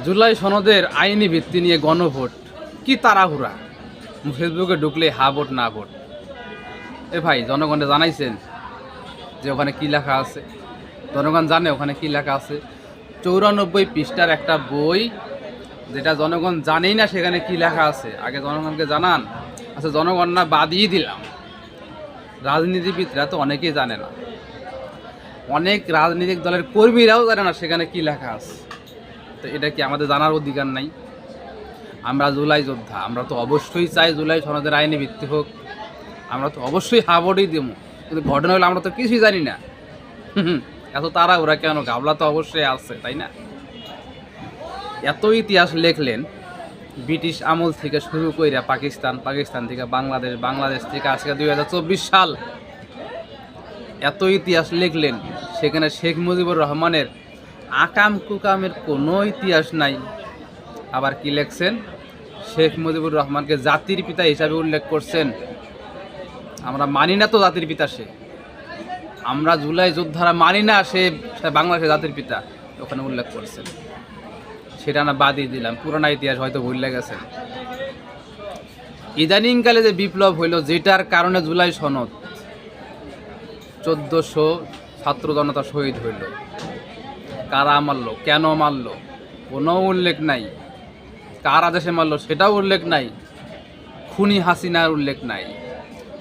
জুলাই সনদের আইনি ভিত্তি নিয়ে গণভোট কি তাড়াহুড়া, ফেসবুকে ঢুকলে হা ভোট না ভোট। এ ভাই, জনগণে জানাইছেন যে ওখানে কি লেখা আছে? জনগণ জানে ওখানে কি লেখা আছে? 94 পৃষ্ঠার একটা বই, যেটা জনগণ জানেই না সেখানে কি লেখা আছে। আগে জনগণকে জানান। আচ্ছা, জনগণ না বাদই দিলাম, রাজনীতিবিদরা তো অনেকেই জানে না, অনেক রাজনৈতিক দলের কর্মীরাও জানে না সেখানে কি লেখা আছে। তো এটা কি আমাদের জানার অধিকার নাই? আমরা জুলাই যোদ্ধা, আমরা তো অবশ্যই চাই জুলাই সনদের আইনি ভিত্তি হোক। আমরা তো অবশ্যই হাবড়ই দেবো, কিন্তু ঘটনা হলে আমরা তো কিছুই জানি না। এত তারা ওরা কেন? গাবলা তো অবশ্যই আছে, তাই না? এত ইতিহাস লেখলেন, ব্রিটিশ আমল থেকে শুরু করে পাকিস্তান থেকে বাংলাদেশ থেকে আজকে 2024 সাল, এত ইতিহাস লিখলেন, সেখানে শেখ মুজিবুর রহমানের আকাম কুকামের কোনো ইতিহাস নাই। আবার কি লেখছেন? শেখ মুজিবুর রহমানকে জাতির পিতা হিসাবে উল্লেখ করছেন। আমরা মানি না তো জাতির পিতা সে, আমরা জুলাই যোদ্ধারা মানি না সে বাংলাদেশের জাতির পিতা, ওখানে উল্লেখ করছেন। সেটা না বাদই দিলাম, পুরোনো ইতিহাস হয়তো ভুলে গেছেন। ইদানিংকালে যে বিপ্লব হইল, যেটার কারণে জুলাই সনদ, 1400 ছাত্র জনতা শহীদ হইল, কারা মারল, কেন মারল, কোনো উল্লেখ নাই। কার আদেশে মারল সেটাও উল্লেখ নাই। খুনি হাসিনার উল্লেখ নাই,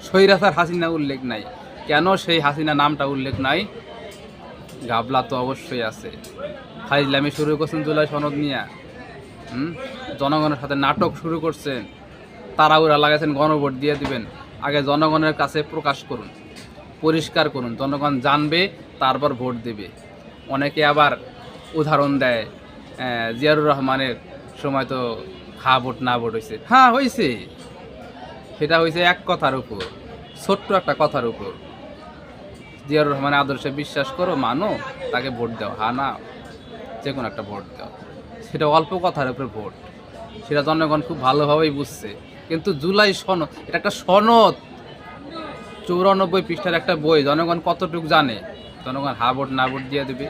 স্বৈরাচার হাসিনার উল্লেখ নাই। কেন সেই হাসিনা নামটা উল্লেখ নাই? গাবলা তো অবশ্যই আছে। ফাইজলামি শুরু করছেন জুলাই সনদ নিয়ে। জনগণের সাথে নাটক শুরু করছেন, তাড়াহুড়া লাগাইছেন গণভোট দিয়ে দিবেন। আগে জনগণের কাছে প্রকাশ করুন, পরিষ্কার করুন, জনগণ জানবে, তারপর ভোট দেবে। অনেকে আবার উদাহরণ দেয়, জিয়াউর রহমানের সময় তো হা ভোট না ভোট হয়েছে। হ্যাঁ হয়েছে, সেটা হয়েছে এক কথার উপর, ছোট্ট একটা কথার উপর। জিয়াউর রহমানের আদর্শে বিশ্বাস করো, মানো, তাকে ভোট দাও। হ্যাঁ না, যে কোনো একটা ভোট দাও। সেটা অল্প কথার উপরে ভোট, সেটা জনগণ খুব ভালোভাবেই বুঝছে। কিন্তু জুলাই সনদ, এটা একটা সনদ, 94 পৃষ্ঠার একটা বই, জনগণ কতটুকু জানে? জনগণ হা ভোট না ভোট দিয়ে দেবে।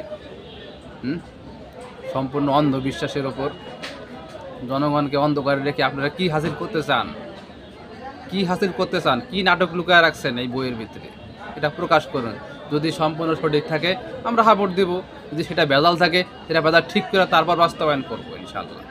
সম্পূর্ণ অন্ধবিশ্বাসের ওপর জনগণকে অন্ধকারে রেখে আপনারা কি হাসিল করতে চান? কি হাসিল করতে চান? কি নাটক লুকায় রাখছেন এই বইয়ের ভিতরে? এটা প্রকাশ করুন। যদি সম্পূর্ণ সঠিক থাকে আমরা হা ভোট দেবো, যদি সেটা ভেজাল থাকে সেটা ভেজাল ঠিক করে তারপর বাস্তবায়ন করবো ইনশাআল্লাহ।